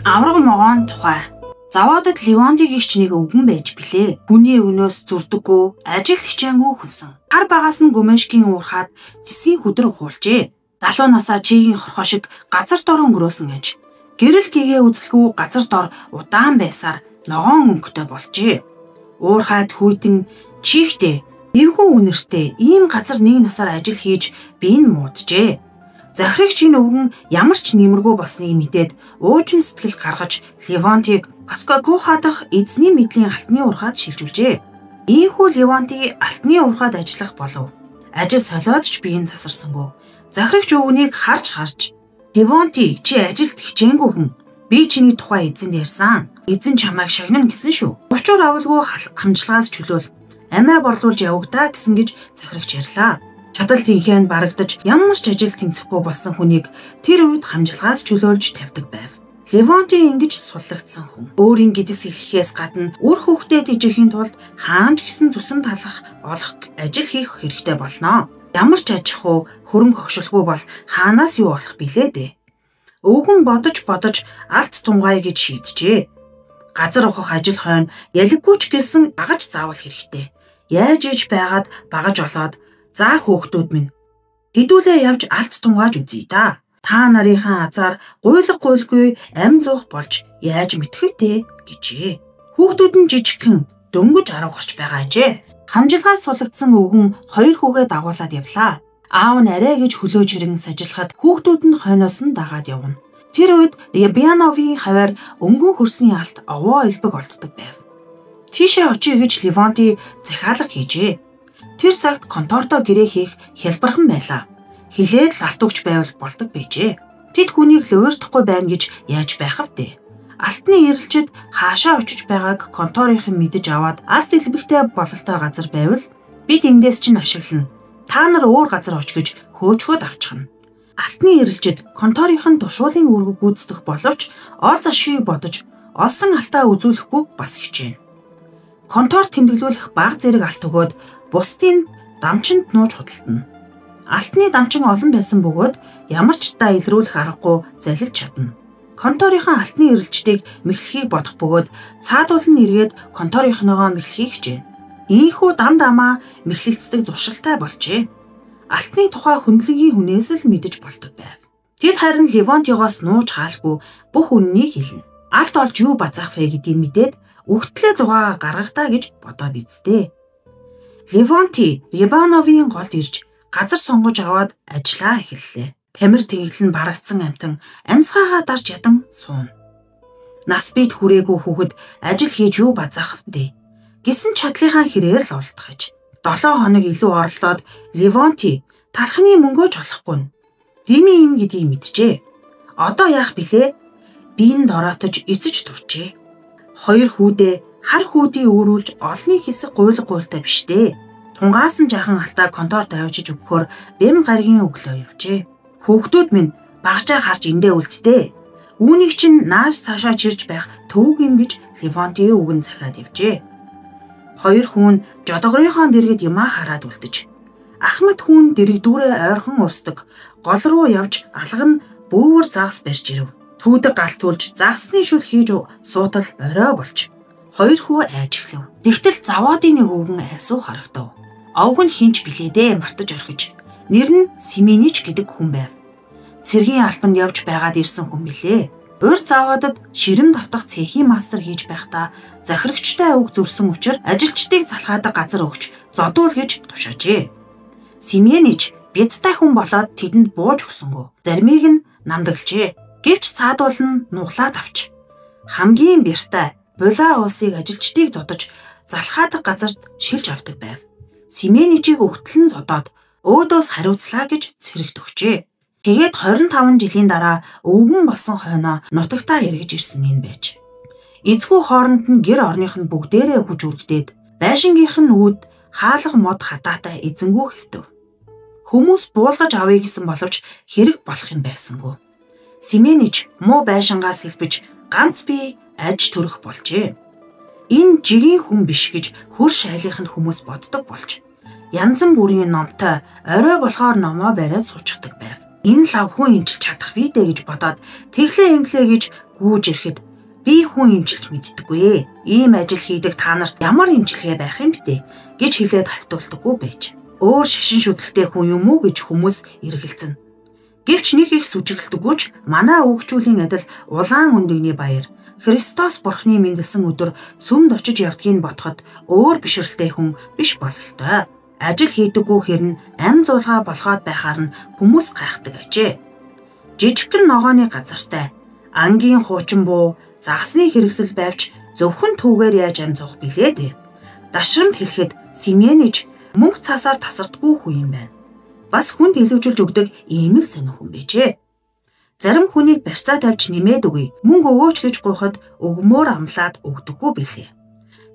Авраг могоон тухай. Заводод Левонти гихч нэг өвгөн байж билээ. Хүний өгнөөс зүрдэггүй, ажил хичээнгүй хүнсэн. Хар багаас нь гүмэшгийн уурхаад зэсийн хүдэр ухуулжээ. Залуу насаа чигийн хорхоо шиг газар дор өнгөрөөсөн аж. Гэрэл гэгээ үзэлгүй газар дор удаан байсаар ногоон өнгөтэй болжээ. Уурхаад хүйтэн чихтэй, эвгүй үнэртэй ийм газар нэг насаар ажил хийж биеийн мууджээ. Захирагч энэ өвгөн ямар ч нэмэргүй болсныг мэдээд уужим сэтгэл гаргаж Левонтиг Паскагуха дахь эзний мэдлийн алтны уурхаад шилжүүлжээ. Ийхүү Левонти алтны уурхаад ажиллах болов. Ажил солиод ч биеийн засарсангүй. Захирагч өвгөнийг харж "Левонти, чи ажилд хичээнгүй хүн. Би чиний тухай эзэнд ярьсан. Эзэн чамайг шагнана гэсэн шүү. Учир авалгүй хамжлагаас чөлөөл амиа борлуулж явагдаа" гэсэн гэж захирагч ярьлаа. Чадал тэнхээ нь барагдаж ямар ч ажил тэнцэхгүй болсон хүнийг тэр үед хамжилгаас чөлөөлж тавьдаг байв. Левонти ингэж суллагдсан хүн. Өөрийн гэдэс хэлэхээс гадна үр хөвгтөд ижихийн тулд хаанч гисэн цусан талах олох ажил хийх хэрэгтэй болно. Ямар ч аж ахуй хөрөнгө хөгшөлгүй бол хаанаас юу олох билээ дээ. Өвгөн бодож алт тунгаая гэж шийджээ. Газар ухах ажил хойно ялэггүй ч гэсэн дагаж заавал хэрэгтэй. Яаж ээж байгаад багаж олоод "За хөөхтүүд минь, хэдүүлээ явж алт тунгааж үзье да. Та нарынхаа азар гуйлгүй ам зуух болж яаж мэдэх вэ?" гэжээ. Хүүхдүүд нь жижигхэн дөнгөж 10 гарч байгаа ажээ. Хамжилгаас сулагдсан өвгөн 2 хүүгээ дагуулад явлаа. Аав нь арай гэж хөлөөж хэрэн сажиглахад хүүхдүүд нь хойноос нь дагаад явна. Тэр үед Ябиановын хаваар өнгөн хөрсний алт овоо элбэг олддог байв. Тийшээ очие гэж Левонти захиалга хийжээ. Тэр цагт контордоо гэрээ хийх хялбархан байлаа. Хилээд л алт өгч байвал болдог байжээ. Тэд хүнийг л уурдахгүй байна гэж яаж байх вэ? Алтны ирэлчэд хаашаа очиж байгааг конторынхан мэдэж аваад алт элбэгтэй бололтой газар байвал бид эндээс чинь ашиглана. Та нар өөр газар оч гэж хөөчхөд авчихна. Алтны ирэлчэд конторынхан тушуулын үүрэг гүйцэтгэх боловч ол зашгийг бодож олсон алтаа үзүүлэхгүй бас хичээнэ. Контор тэмдэглүүлэх баг зэрэг алт өгөөд бусдын дамчинд нууж худалдана. Алтны дамчин олон байсан бөгөөд ямар ч та илрүүлэх аргагүй залилж чадна. Конторынхан алтны ирэлчдийг мэхлэхийг бодох бөгөөд цаадуулан эргээд конторынхныгоо мэхлэхийг хичээнэ. Ийхүү дам дамаа мэхлэлцдэг зуршилтай болжээ. Алтны тухай хөндлөнгийн хүнээс л мэдэж болдог байв. Тэд харин Левонтигоос нууж хаалгүй бүх үннийг хэлнэ. Алт олж юу базаах вэ гэдгийг мэдээд үгтлээ зугаа гаргахтаа гэж бодоо бицтэй. Левонти Ябиановын голд ирж газар сонгож аваад ажиллаа эхэллээ. Тамир тэглэл нь барагдсан амтан амьсгаагаа дарж ядан суун. Нас бит хүрээгүй хүүхэд ажил хийж юу базаах вэ? Гисэн чадлынхаа хэрээр л оролдох гэж. 7 хоног илүү оролдоод Левонти талхны мөнгөөж олохгүй. Дими юм гэдгийг мэджээ. Одоо яах билээ? Биенд ороотож эцэж турчээ. 2 хүүдээ хар хүүдийг өөрүүлж олны хэсэг гуйлтай биш дээ. Тунгаас нь жахан алтаа контор тавьжиж өгөхөөр бэм гаргийн өглөө явжээ. Хүүхдүүд минь багжаа харж эндээ үлддээ. Үүнийг чинь нааш цаашаа чирж байх төвөг юм гэж Левонти үгэн захиад явжээ. 2 хүн жодогрынхоо дэргэд юмаа хараад үлдэж. Ахмад хүн дэрэгдүүрээ ойрхон урсдаг. Гол руу явж алган бүүвэр загас барьж ирэв. Түүдэг галт төлж загасны шүл хийж суутал орой болж. 2 хүү айж эхлэв. Тэгтэл заводын нэг өвгөн айсуу харагдав. Овг нь хинч билээ дээ мартаж орхиж. Нэр нь Семенич гэдэг хүн байв. Цэргийн албанд явж байгаад ирсэн хүн билээ. Урд заводод ширэм давтах цэхийн мастер хийж байхдаа захирагчтай үг зөрсөн учраас ажилчдыг залхаадаг газар өгч зодуул гэж тушаажээ. Семенич бядтай хүн болоод тэдэнд бууж өгсөнгөө. Заримыг нь намдаглжээ. Гэвч цаадуул нь нуглаад авч. Хамгийн бяртай Була улсыг ажилчдыг зодож залхаадаг газарт шилж авдаг байв. Семеничийг өгтлэн зодоод өөдөөс хариуцлаа гэж цэрэгт өгчээ. Тэгээд 25 жилийн дараа өвгөн болсон хойноо нутагтаа эргэж ирсэн нь байж. Эцгүү хооронд нь гэр орных нь бүгдээрээ хүж үргдээд байшингийнх нь үүд хаалга мод хадаатай эзэнгүү хэвтэв. Хүмүүс буулгаж авъя гэсэн боловч хэрэг болох юм байсангүй. Семенич муу байшингаас хэлбэж ганц бие аж төрөх болжээ. Энэ жирийн хүн биш гэж хөр шайлынх нь хүмүүс боддог болж. Янз бүрийн номтой орой болохоор номоо бариад суучдаг байв. Энэ лав хүн имчилж чадах бий дээ гэж бодоод тэглээ инглээ гэж гүйж ирэхэд би хүн имчилж мэддэггүй. Ийм ажил хийдэг та нарт ямар имчилгээ байх юм бэ гэж хэлээд хавтуулдаггүй байж. Өөр шашин шүтлэгтэй хүн юм уу гэж хүмүүс эргэлзэнэ. Гэвч нэг их сүжиглдэггүйч манай өвгчүүлийн адил улаан өндөгний баяр Христос Бурхны мэндэлсэн өдөр сүмд очиж явдгийг бодоход өөр бишрэлтэй хүн биш бололтой. Ажил хийдэггүй хэрн ам зуулгаа болгоод байхаар нь хүмүүс гайхдаг ажээ. Жижигхэн ногооны газартай ангийн хуучин буу загсны хэрэгсэл байвч зөвхөн түүгээр яаж ам зуух билээ дээ. Дашрамд хэлэхэд Сименич мөнгө цаасаар тасардгүй хүн юм байна. Бас хүнд илүүжүүлж өгдөг ийм л сонир хүн байжээ. Зарим хүнийг барьцаа тавьж нэмээд өгье. Мөнгө өгөөч гэж гуйхад өгмөөр амлаад өгдөггүй билээ.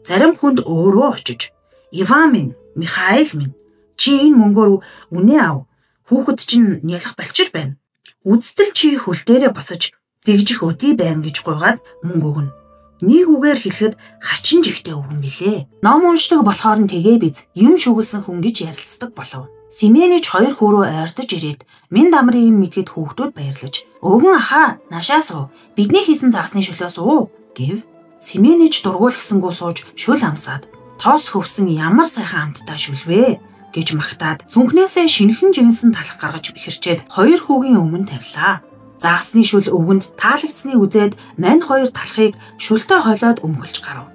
Зарим хүнд өөрөө очиж Иван минь, Михаил минь чи энэ мөнгөөр үнэ ав. Хүүхэд чинь нялх балчир байна. Үздэл чи хөл дээрээ босож дэгжих өдий байна гэж гуйгаад мөнгө өгнө. Нэг үгээр хэлэхэд хачин жигтэй өгөн билээ. Ном уншдаг болохоор нь тэгээ биз юм шүглсэн хүн гэж ярилцдаг болов. Сименич 2 хүү рүү ойртож ирээд минь дамрыг мэдгэд хүүхдүүд баярлаж "Өвгөн ахаа, наашаа суу. Бидний хийсэн загсны шөлөө суу" гэв. Сименич дургуулгсангүй сууж шүл амсаад "Тоос хөвсөн ямар сайхан амттай шүлвэ" гэж магтаад сүнхнээсээ шинэхэн жигэнсэн талх гаргаж бихэрчээд 2 хүүгийн өмнө тавилаа. Загсны шүл өвгөнд таалагдсныг үзээд мань 2 талхыг шүлтэй хойлоод өмгөлж гарав.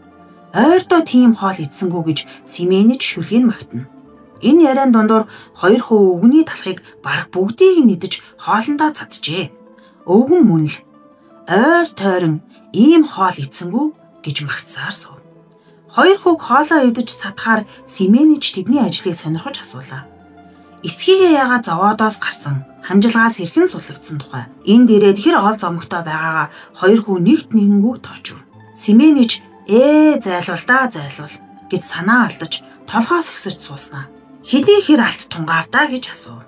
Ойрдоо тийм хоол идсэнгүү гэж Сименич шүлгийг магтана. Энэ яриан дундуур 2 хүү өвгөний талхыг бараг бүгдийг нь идэж хоолндоо цаджээ. Өвгөн мөн л ойр тойрон ийм хоол идсэнгүү гэж магтсаар суув. 2 хүүг хоолоо идэж цадахаар Сименич тэдний ажлыг сонирхож асуулаа. Эцгийгээ яагаад зовоодоос гарсан, хамжилгаас хэрхэн суллагдсан тухай. Энд ирээд хэр ол зомогтой байгаагаа 2 хүү нэгт нэгэнгүү тоочв. Сименич зайлвал гэж санаа алдаж толгоос ихсэж сууснаа. Хэдий хэр алт тунгаавдаа гэж асуув.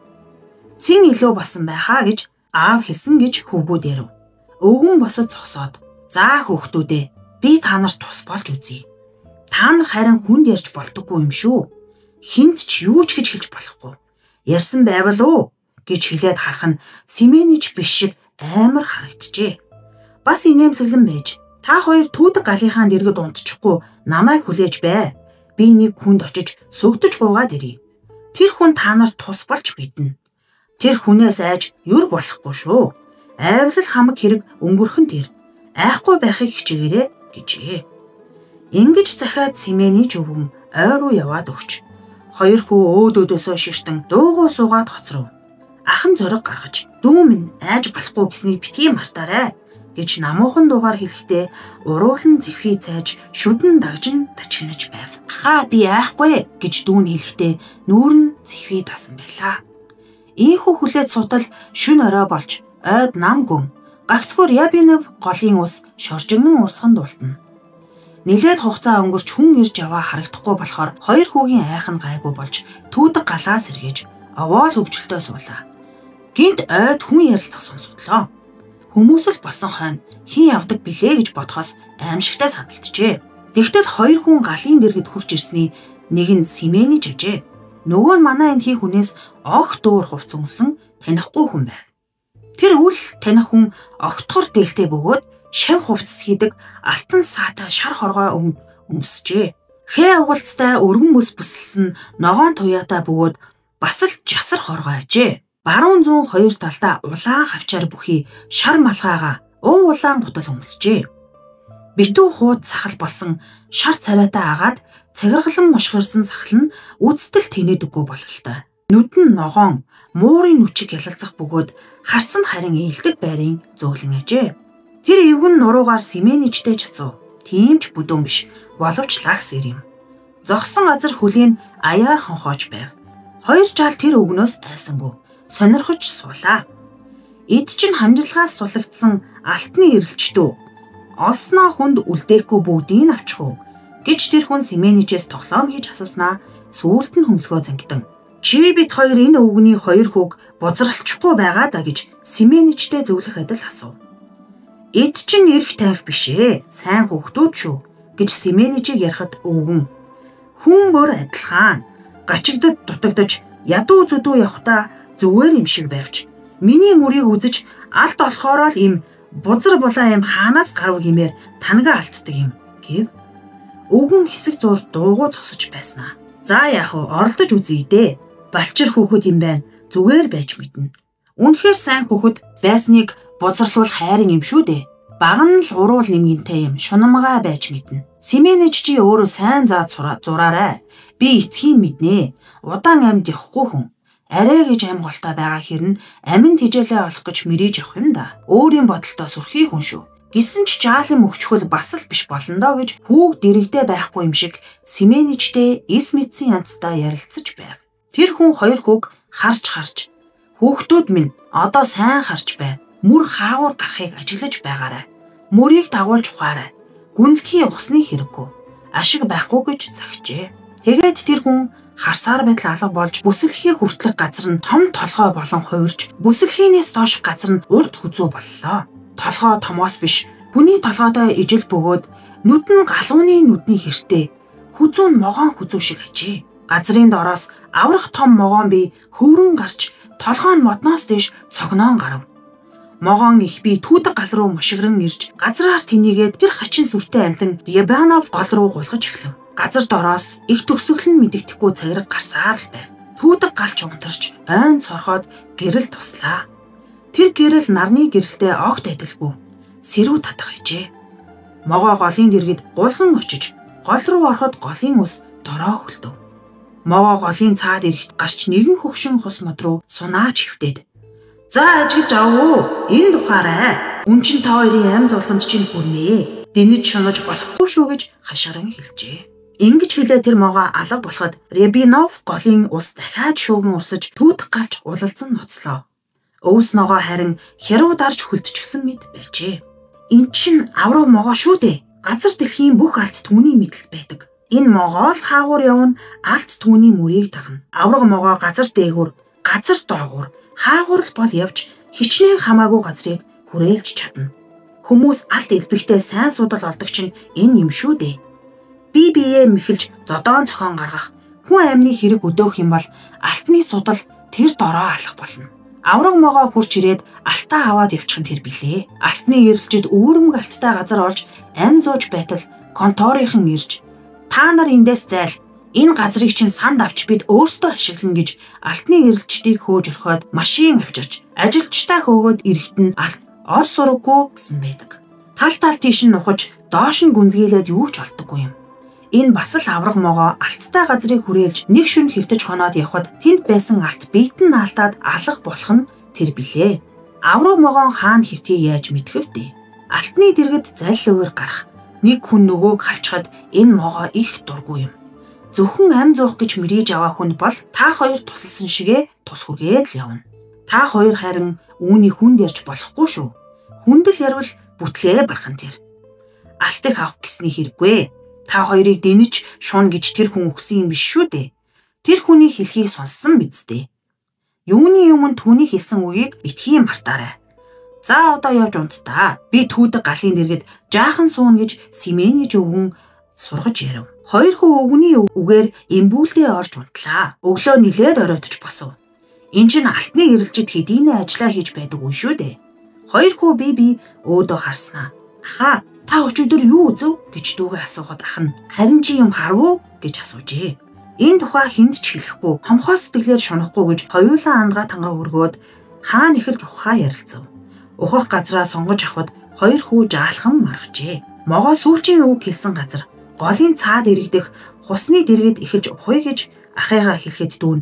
Цэн илүү басан байхаа гэж аав хэлсэн гэж хөвгүүд ярив. Өвгөн босод зогсоод "За хүүхдүүдээ, би та нарт тус болж үзье. Та нар харин хүнд ярьж болдоггүй юм шүү. Хинт ч юу ч гэж хэлж болохгүй. Ярьсан байвал уу" гэж хэлээд харах нь Сименич биш шиг амар харагджээ. Бас инээмсэглэн байж "Та 2 түүдэг галынхаа дэргэд унтчихгүй намайг хүлээж бай. Би нэг хүнд очиж сүгдэж гуугаад ирье. Тэр хүн та нарт тус болж биднэ. Тэр хүнээс айж юр болохгүй шүү. Айвлал хамаг хэрэг өнгөрхөн тэр. Айхгүй байхыг хичээгээрэй" гэжээ. Ингэж захиад Сименич өвгөн ойр руу яваад өгч 2 хүү өөдөөсөө шиштэн дуугүй суугаад хоцров. Ахан зориг гаргаж "Дүү минь айж болохгүй гэснийг битгий мартаарай" гэж намуухан дуугаар хэлэхдээ уруулан зэвхий цайж шүдэн дагжин тачигнаж байв. "Ахаа би айхгүй" гэж дүүн хэлэхдээ нүүр нь зэвхий тасан байлаа. Ийхүү хүлээд сутал шүн орой болж ойд нам гүн гагцхөр Ябинев голын ус шоржигнан уусхан дуултана. Нилээд хугацаа өнгөрч хүн ирж яваа харагдахгүй болохоор 2 хүүгийн айхан гайгүй болж түүдэг галаа сэргээж овоол хөвгчлөлтөө суулаа. Гинт ойд хүн ярилцах сонсогдлоо. Хүмүүс л босон хойно хин явдаг билээ гэж бодохоос аимшигтай санагджээ. Тэгтэл 2 хүн галын дэргэд хурж ирсний нэг нь Сименич ажээ. Нөгөө нь манай энэ хий хүнээс огт дөөр хувц өмсөн танихгүй хүн байв. Тэр үл таних хүн огтхор дээлтэй бөгөөд шав хувцас хийдэг алтан саатай шар хоргой өмсжээ. Хээ угалцтай өргөн бүс бүсэлсэн ногоон туяатай бөгөөд бас л жасар хоргой ажээ. Баруун зүүн 2 талдаа улаан хавчаар бүхий шар малгайгаа улаан бутал өмсжээ. Битүү хууд сахал болсон шар царайтай агаад цагиргалан мушгирсан сахал нь үздэл тэнэдэггүй бололтой. Нүд нь ногоон, муурын нүчиг ялалцах бөгөөд харцанд харин ээлдэг байрын зөөлөн ажээ. Тэр эвгэн нуруугаар Сименичтэй ч асуу. Тийм ч бүдүүн биш, боловч лагс ир юм. Зогсон газар хүлийн аяар хонхоож байв. 2 жаал тэр өгнөөс айсангүй. Сонирхож суулаа. Эд чинь хамжилгаас сулагдсан алтны ирэлчдөө. Олсноо хүнд үлдээхгүй бүгдийг авчих уу гэж тэр хүн Сименичээс тоглоом хийж асууснаа сүүлд нь хөмсгөө зангидан. Чи бид 2 энэ өвгөний 2 хүүг бузралчихгүй байгаа да гэж Сименичтэй зөвлөх адил асуув. Эд чинь эрх тайх биш ээ. Сайн хүүхдүүд шүү гэж Сименичийг ярихад өвгөн хүн бүр адилхан гачигдад дутагдаж ядуу зүдүү явхдаа зүгээр юм шиг байвч миний мөрийг үзэж алт олохоор л им Бузар булаа юм хаанаас гарав хэмээр тангаа алддаг юм гэв. Өвгөн хэсэг зур дуугуу зогсож байснаа. За яах вэ? Оролдож үзье дээ. Балчир хүүхэд юм байна. Зүгээр байж мэднэ. Үнэхээр сайн хүүхэд байсныг бузарлуул хайрын юм шүү дээ. Баг нь л уруул нэмгэнтэй юм. Шунамгаа байж мэднэ. Симэнэж чи өөрөө сайн заад зураарай. Би эцгийн мэднэ. Удаан амьд явахгүй хүн. Арай гэж аим голтой байгаа хэрн аминд хижээлээ олох гэж мэрэж явах юм да. Өөрийн бодолтой сүрхий хүн шүү. Гисэн ч жаалын мөхчхөл бас л биш болно доо гэж хүүг дэрэгдээ байхгүй юм шиг Симэнэжтэй эс мэдсэн янзтай ярилцаж байв. Тэр хүн хоёр хүүг харж хүүхдүүд минь одоо сайн харж бай. Мөр хаагуур гарахыг ажиглаж байгаарай. Мөрийг дагуулж ухаарай. Гүнзгий усны хэрэггүй. Ашиг байхгүй гэж загчээ. Тэгээд тэр хүн харсаар байтал алга болж бүсэлхийг хүртлэх газар нь том толгой болон хувирч бүсэлхийнээс доош газар нь урд хүзүү боллоо. Толгой томоос биш. Хүний толгойдоо ижил бөгөөд нүд нь галууны нүдний хэртэй. Хүзүү нь могоон хүзүү шиг ажээ. Газрын доороос аврах том могоон бие хөврөн гарч толгой нь модноос дэш цогноон гарав. Могоон их бие түүдэг гал руу мушигран ирж газраар тэнийгээд тэр хачин сүртэй амтан Ябанов гол руу гулгаж эхлэв. Газар дороос их төгсгөл нь мэдэгдэхгүй цагираг гарсаар л байв. Түүдэг галч унтарч ойн цорхоод гэрэл туслаа. Тэр гэрэл нарны гэрэлтэй огт адилгүй. Сэрүү татах ажээ. Могоо голын дэргэд гулган очиж гол руу ороход голын ус дороо хөлдөв. Могоо голын цаад ирэхт гарч нэгэн хөгшин хус мод руу сунаач хөвтөөд. За ажиглаж аваа. Энд ухаарай. Үн чин та хоёрын аим зулханд чинь хүрнэ. Дэнэж шунаж болохгүй шүү гэж хашгиран хэлжээ. Ингэж хэлээ тэр могоо алга болоход Рябинов голын ус дахиад шүүгэн урсаж түүдэх галж улалзан нуцлоо. Өвс ногоо харин хяруу дарж хөлдчихсэн мэд байжээ. Эн чин авруу могоо шүү дээ. Газар дэлхийн бүх алт түүний мэдлэл байдаг. Энэ могоо л хаагуур явна алт түүний мөрийг дагна. Авраг могоо газар дээгүүр, газар доогуур, хаагуур л бол явж хичнээн хамаагүй газрыг хүрээлж чадна. Хүмүүс алт элбэгтэй сайн судал олдог чинь энэ юм шүү дээ. Бие биеэ мэхэлж зодоон цохон гаргах хүн амны хэрэг өдөөх юм бол алтны судал тэр дороо алах болно. Авраг могоо хурч ирээд алтаа аваад явчих нь тэр билээ. Алтны ирэлжид үүрэмг алттай газар олж ам зууж байтал конторынхан ирж та нар эндээс зайл. Энэ газрыг чинь санд авч бид өөрсдөө ашиглана гэж алтны ирэлждийг хөөж орхиод машин авчирч ажилчтай хөөгөөд ирэхт нь алт ор сураггүй гэсэн байдаг. Тал тийш нь нухаж доош нь гүнзгийлээд юу ч олдоггүй юм. Энэ бас л авраг могоо алттай газрыг хүрээлж нэг шөнө хэвтэж хоноод явхад тэнд байсан алт биетэн наалтаад алга болох нь тэр билээ. Авраг могоон хаана хэвтгийг яаж мэдэх вэ? Алтны дэргэд заллуур гарах. Нэг хүн нөгөөг хавчхад энэ могоо их дургүй юм. Зөвхөн ам зуух гэж мэрэж аваа хүн бол та хоёр тусалсан шигээ тус хүргээд л явна. Та хоёр харин үүний хүнд ярьж болохгүй шүү. Хүндэл ярвал бүтлээ бархан тэр. Алтыг авах гэсний хэрэггүй. Та хоёрыг дэнэж шун гэж тэр хүн өгсөн юм биш шүү дээ. Тэр хүний хэлхийг сонссон биз дээ. Юуны өмнө түүний хэлсэн үгийг битгий мартаарай. За одоо явж унтдаа. Би түүдэг галын дэргэд жаахан суун гэж Симэнэж өвгөн сургаж ярив. Хоёр хүү өвгөний үгээр эмбүүлдээ орж унтлаа. Өглөө нилээд оройтож босов. Энд чинь алтны ирэлжид хэдийнэ ажиллаа хийж байдаг үе шүү дээ. Хоёр хүү би өөдөө харснаа. Ахаа та өчигдөр юу үзв гэж дүүгээ асуухад ах нь харин чи юм харв уу гэж асуужээ. Энэ тухай хүнд ч хэлэхгүй хомхоо сэтгэлээр шунахгүй гэж хоёулаа ангаа тангаа өргөөд хаана эхэлж ухаа ярилцав. Ухах газраа сонгож авахд хоёр хүү жаалхан маргажээ. Могоо сүүлчийн үг хэлсэн газар голын цаад иргэдэх хусны дэргэд эхэлж ухъя гэж ахыгаа хэлэхэд дүүн.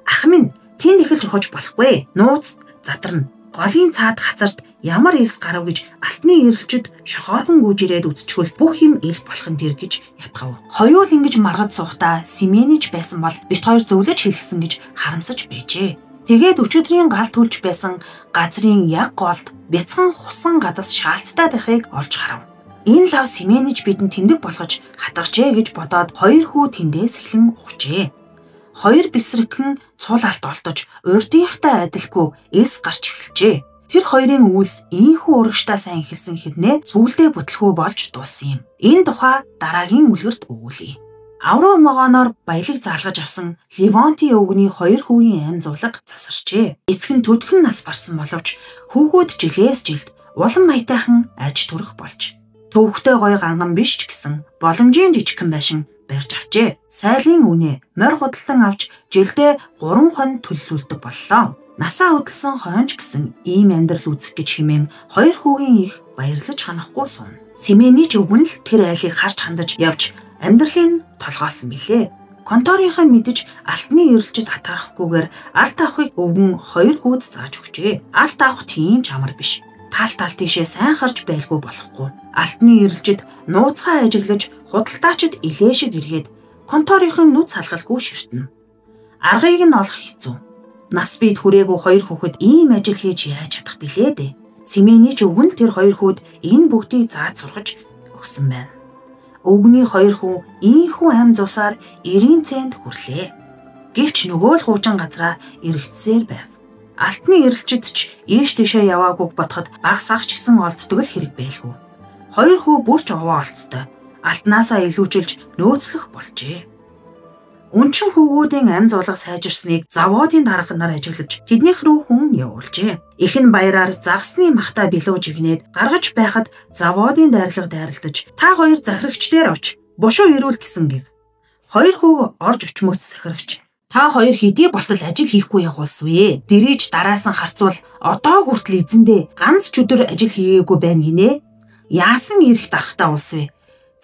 Ах минь тэнд эхэлж ухаж болохгүй. Нууц задарна. Голын цаад хацарт ямар элс гарав гэж алтны ирэлжид шохоорхон гүйж ирээд үзчихвэл бүх юм ил болох нь тэр гэж ятгав. Хоёул ингэж маргаж суухдаа Симэнэж байсан бол бит хоёр зөвлөж хэлсэн гэж харамсаж байжээ. Тэгээд өчигдрийн гал түлж байсан газрын яг голд бяцхан хусан гадас шаалттай байхыг олж харав. Энэ лав Симэнэж бидэнд тэмдэг болгож хатгажээ гэж бодоод хоёр хүү тэндээс эхлэн ухжээ. Хоёр бисрэгхэн цул алт олдож урдынхтай адилгүй элс гарч эхэлжээ. Тэр хоёрын үйлс ийхүү урагштай сайн эхэлсэн хэрнээ сүулдэ бүтлэхүү болж дууссан юм. Энэ тухай дараагийн үлгэрт өгүүлье. Авруу могооноор баялаг заалгаж авсан Левонти өвгөний хоёр хүүгийн ам зулаг засарчээ. Эцэг нь төдхөн нас барсан боловч хүүгүүд жилээс жилд улам маятайхан аж төрөх болж. Төвхтэй гоё ганган биш ч гэсэн боломжийн жижигхэн байшин барьж авчээ. Сайлын үнэ морь худалдан авч жилдээ 3 хон төлөвлөлдөг боллоо. Насаа хөдөлсөн хойнч гэсэн ийм амьдрал үзэх гэж хэмээн 2 хүүгийн их баярлаж ханахгүй сууна. Симэний ч өвгөн л тэр айлыг харж хандаж явж амьдралын толгоосон билээ. Конторынхаа мэдж алтны эрэлжид атаарахгүйгээр алт авахыг өвгөн 2 хүүд зааж өгчээ. Алт авах тийм ч амар биш. Тал тишээ сайн харж байлгүй болохгүй. Алтны эрэлжид нууцгаа ажиглаж худалдаачид илээшиг эргээд конторынхын нүд салгалгүй ширтэнэ. Аргыг нь олох хэцүү. Нас бид хүрээгүй 2 хүүхэд ийм ажил хийж яаж чадах билээ дээ. Симэний ч өвгөн л тэр 2 хүүд энэ бүгдийг зааж сургаж өгсөн байна. Өвгөний 2 хүн ийхүү ам зусаар 90 цент хүрлээ. Гэвч нөгөө л хуучин газараа эргэцсээр байв. Алтны эрэлжид ч ийш тийшээ яваагүйг бодоход багсаах ч гэсэн олддог л хэрэг байлгүй. 2 хүү бүрч овоо олцтой. Алтнаасаа илүүчилж нөөцлөх болжээ. Өнчин хөвгүүдийн ам зуулга сайжирсныг заводын дарга нар ажиглаж тэднийх рүү хүн явуулжээ. Эхэн баяраар загсны махта билүү жигнээд гаргаж байхад заводын дайрлага дайралтаж та 2 захирагчдэр оч бушуу ирүүл гэсэн гэв. 2 хүү орж очмогц захирагч. Та 2 хэдий болтол ажил хийхгүй явуулсвэ. Дэрэж дараасан харцуул одоо хүртэл эзэндээ ганц ч өдөр ажил хийгээгүй байна гинэ. Яасан ирэх дарахтаа улсвэ.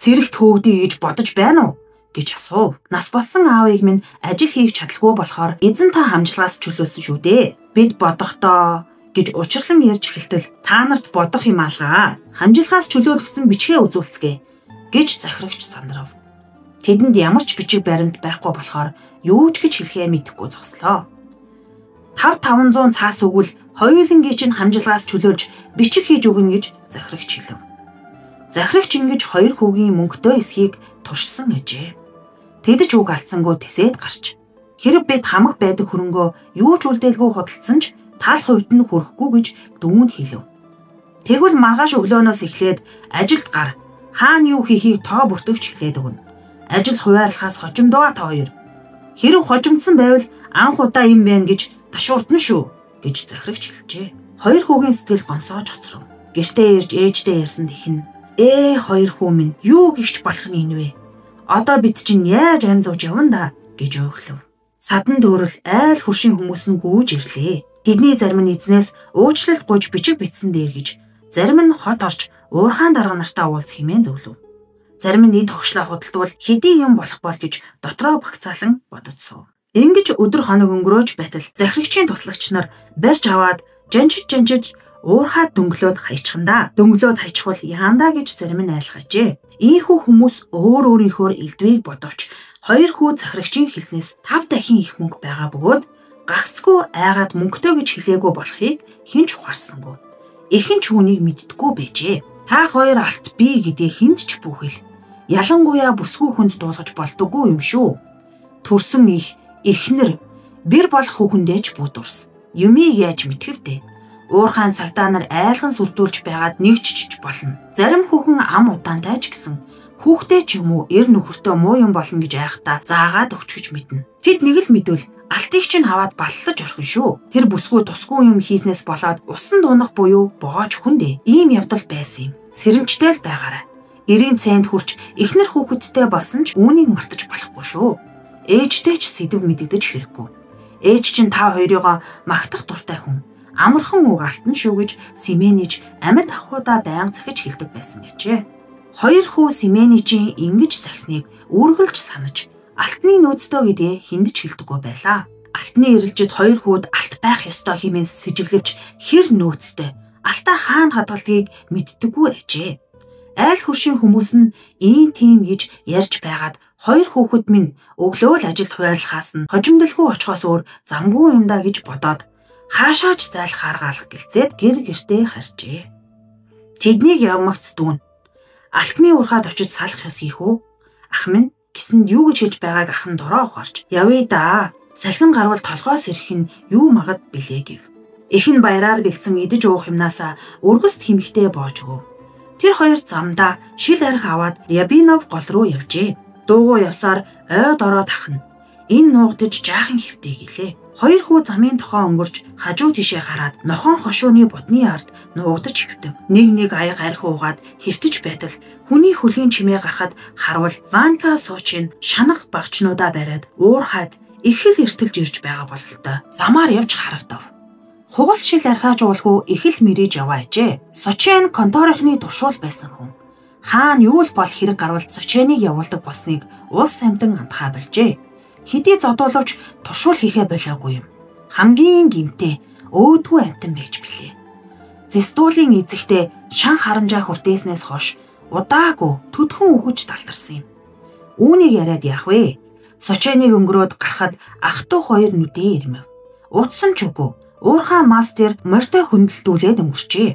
Цэрэгт хөөгдөө гэж бодож байна уу гэж асуув. Нас болсон аавыг минь ажил хийх чадaltaгүй болохоор эзэн та хамжлагаас чөлөөлсөн шүү дээ. Бид бодохдоо гэж учирлан ярьж эхэлтэл та нарт бодох юм алгаа. Хамжлагаас чөлөөлөгдсөн бичгээ үзүүлцгээе гэж захирагч сандрав. Тэдэнд ямар ч бичиг баримт байхгүй болохоор юу ч гэж хэлхээ мэдэхгүй зогслоо. 500 цаас өгвөл хоёулангийн чинь хамжлагаас чөлөөлж бичиг хийж өгнө гэж захирагч хэлв. Захирагч ингэж 2 хүүгийн мөнгөтэй эсхийг туршсан ажээ. Тэд ч үг алдсангүй тэсээд гарч. Хэрэг бид хамаг байдаг хөрөнгөө юу ч үлдээлгүй худалдсан ч тал хувьд нь хүрэхгүй гэж дүүнд хэлв. Тэгвэл маргааш өглөөнөөс эхлээд ажилд гар. Хаана юу хийхийг тоо бүртгэж хэлээд өгнө. Ажил хуваарлахаас хожимдоо та 2. Хэрэг хожимдсан байвал анх удаа юм байна гэж ташууртна шүү гэж захирагч хэлжээ. 2 хүүгийн сэтгэл гонсоож хоцров. Гэртээ ирж ээждээ ярьсан тэхэн. 2 хүү минь юу гихч болох нь энэ вэ? Одоо бид чинь яаж ам зууж явна да гэж өглөв. Садан дөөрөл айл хөршийн хүмүүс нь гүйж ирлээ. Тэдний зарим нь эзнээс уучлалт гуйж бичиг бичсэн дээр гэж, зарим нь хот орж уурхаан дарга нартаа уулз хэмээн зөвлөв. Зарим нь эд тогшлоо худалдвал хэдий юм болох бол гэж дотроо багцаалан бодоцсов. Ингэж өдөр хоног өнгөрөөж байтал захирагчийн туслагч нар барьж аваад жанжиж уурхаад дөнгөлөөд хайчихна. Дөнгөлөөд хайчихвал яандаа гэж зарим нь айлхажээ. Ийхүү хүмүүс өөрийнхөө элдвийг бодовч 2 хүү захирагчийн хэлснээс 5 дахин их мөнгө байгаа бөгөөд гагцгүй айгаад мөнгөтэй гэж хэлээгүй болохыг хэн ч ухаарсангүй. Эхэн ч үүнийг мэддэггүй байжээ. Та 2 алт би гэдээ хүнд ч бүхэл. Ялангуяа бүсгүй хүнд дуулгаж болдоггүй юм шүү. Төрсөн их эхнэр бэр болох хүүхэндээ ч бүдүрс. Юмыг яаж мэдхэвдэ? Уурхаан цагтаа нар айлган сүрдүүлж байгаад нэгчж болно. Зарим хүүхэн ам удаантай ч гэсэн хүүхдээ ч юм уу эр нөхөртөө муу юм болно гэж айхтаа заагаад өгч мэднэ. Тэд нэг л мэдвэл алтыг чинь хаваад баллаж орхин шүү. Тэр бүсгүй тусгүй юм хийснээс болоод усан дуунах буюу боож хүндээ. Ийм явдал байсан юм. Сэрэмжтэй л байгаарай. 90 цент хүрч эхнэр хүүхэдтэй болсон ч үүнийг мартаж болохгүй шүү. Ээжтэй ч сэдв мэддэж хэрэггүй. Ээж чинь та хоёрыгоо магтах дуртай хүн. Амархан үг алтна шүү гэж Симэнич амьд ахуудаа байнга захиж хэлдэг байсан гэжээ. 2 хүү Симэничийн ингэж захисныг үргэлж санаж алтны нөөцтэй гэдгээ хүндж хэлдэггүй байлаа. Алтны эрэлжид 2 хүүд алт байх ёстой хэмээн сэжиглэвч хэр нөөцтэй алтаа хаана хадгалдгийг мэддэггүй ажээ. Айл хөршийн хүмүүс нь ийм тийм гэж ярьж байгаад 2 хүүхэд минь өглөө л ажилд хуваарлахаас нь хожимдолгүй очихоос өөр замгүй юм даа гэж бодоод хаашаач зайлах арга алах гэлцээд гэртээ харжээ. Тэднийг явмагц дүүн. Алтны уурхаад очиж салах ёс ийх үү? Ах минь гисэнд юу гэж хэлж байгааг ах нь дороо ухаарч. Явъя да. Салхин гарвал толгоос ирэх нь юу магад билээ гэв. Эхэн баяраар бэлдсэн идэж уух юмнасаа өргөс тэмхтэй боож өгөв. Тэр 2 замдаа шил арх аваад Рябинов гол руу явжээ. Дуугуу явсаар ойд ороод ахна. Энэ нуугдаж жаахан хөвтэй гэлээ. Хоёр хүү замын тохоо өнгөрч хажуу тишээ хараад нохон хошууны будны ард нуугдаж хөвтөв. Нэг аяг арх уугаад хөвтөж байтал хүний хөлийн чимээ гарахад харвал Ванка Суучин шанах багчнуудаа бариад уурхаад их л эртэлж ирж байгаа бололтой. Замаар явж харагдав. Хугас шил архиаж уулгүй их л мэрэж яваа ажээ. Сочен конторынхны туршуул байсан хүн. Хаан юу л бол хэрэг гарвал Соченыг явуулдаг болсныг улс амьтан андхаа болжээ. Хэдий зодуулж туршуул хийхэ болоогүй юм. Хамгийн гимтэй өөдгөө амтан байж билээ. Зэстуулийн эзэгтэй шан харамжаа хүртээснээс хойш удаагүй төдхөн үхэж талтарсан юм. Үүнийг яриад яах вэ? Соченыг өнгөрөөд гарахад ах トゥ хоёр нүдээ ирмэв. Утсан ч үгүй. Уурхаа мастер морьтой хөндлөлтүүлээд өнгөрчээ.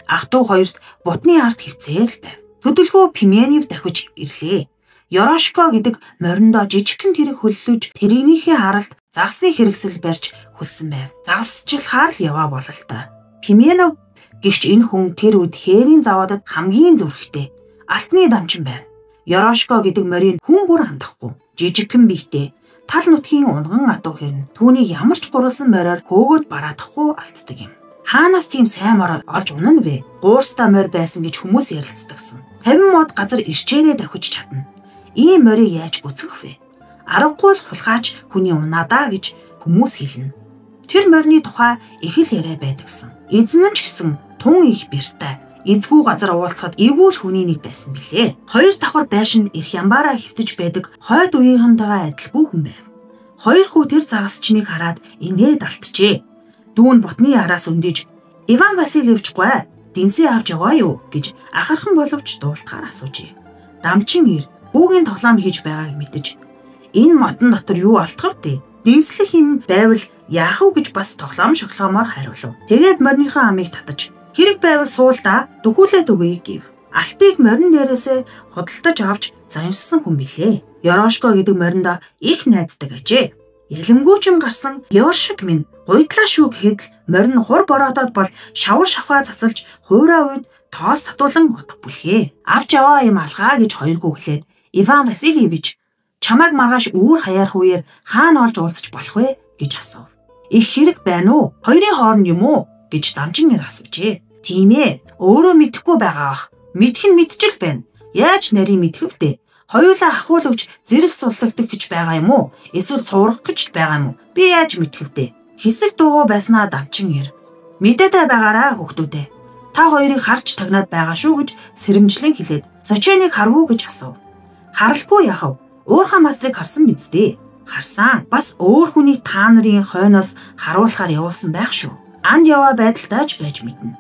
Ах トゥ хоёрт бутны ард хөвцөөр л байв. Төдөлгөө Пименев дахиж ирлээ. Ярошко гэдэг мориндоо жижигхэн тэрэг хөллөж тэрэгнийхээ аралд загсны хэрэгсэл барьж хөлсөн байв. Загсчлахаар л яваа бололтой. Пименов гихч энэ хүн тэр үед хээрийн заваадад хамгийн зүрхтэй алтны дамчин байв. Ярошко гэдэг морийг хүн бүр хандахгүй. Жижигхэн биетэй тал нутгийн унган адуу хэрнэ түүнийг ямар ч гурвалсан мороор хөөгөөд бараадахгүй алддаг юм. Хаанаас тийм сайн мороо олж унана вэ? Гуурстаа морь байсан гэж хүмүүс ярилцдагсан. 50 мод газар ирчээрээ давхиж чадна. Ийм морийг яаж бүцгэх вэ? Аргагүй л хулгаач хүний унаадаа гэж хүмүүс хэлнэ. Тэр морины тухай их л яриа байдагсан. Эзэн нь ч гэсэн тун их бэртэй. Эзгүй газар уулзахад эвгүй л хүний нэг байсан билээ. Хоёр давхар байшинд ирэх ямбаараа хөвтөж байдаг хойд үеийнхэнтэйгээ адилгүй хүн байв. Хоёр хүү тэр загасчныг хараад инээд алджээ. Дүүн бутны араас өндөж Иван Васильевич гой дэнсээ авч яваа юу гэж ахархан боловч дуулахаар асуужээ. Дамчин ир хүүгийн тоглоом хийж байгааг мэдэж энэ модон дотор юу алдах вэ? Дэнслэх юм байвал яах вэ гэж бас тоглоом шоглоомоор хариулв. Тэгээд морныхоо амыг татаж хэрэг байвал суул да дөхүүлээд өгье гэв. Алтыг морин дээрээсээ худалдаж авч заншсан хүн билээ. Ярошко гэдэг мориндоо их найддаг ажээ. Ялэмгүй ч юм гарсан Ёршик минь гуйдлаа шүү гэхэд л морин хур бороодод бол шавар шавхаа цацалж хуурай үед тоос татуулан удах бүлгээ. Авч яваа юм алгаа гэж хоёргүй хэлээд Иван Васильевич чамайг маргааш үүр хаяарх үеэр хаана олж уулзч болох вэ гэж асуув. Их хэрэг байна уу? Хоёрын хооронд юм уу гэж дамжин нэр асуужээ. Тийм ээ, өөрөө мэдэхгүй байгаах. Мэдэх нь мэдчихэл байна. Яаж нарийн мэдэх вэ? Хоёулаа ахуулж зэрэг суллагдаг гэж байгаа юм уу? Эсвэл цуурах гэж байгаа юм уу? Би яаж мэдэх вэ? Хэсэг дуугаа байснаа дамчин ир. Мэдээтэй байгаараа хүүхдүүдээ. Та хоёрыг харж тагнаад байгаа шүү гэж сэрэмжлэн хэлээд Соченыг харвуу гэж асуув. Харалгүй яхав. Уурхаа мастрыг харсан биз дээ. Харсан. Бас өөр хүний та нарын хойноос харуулахаар явуулсан байх шүү. Анд яваа байдалтай ч байж мэднэ.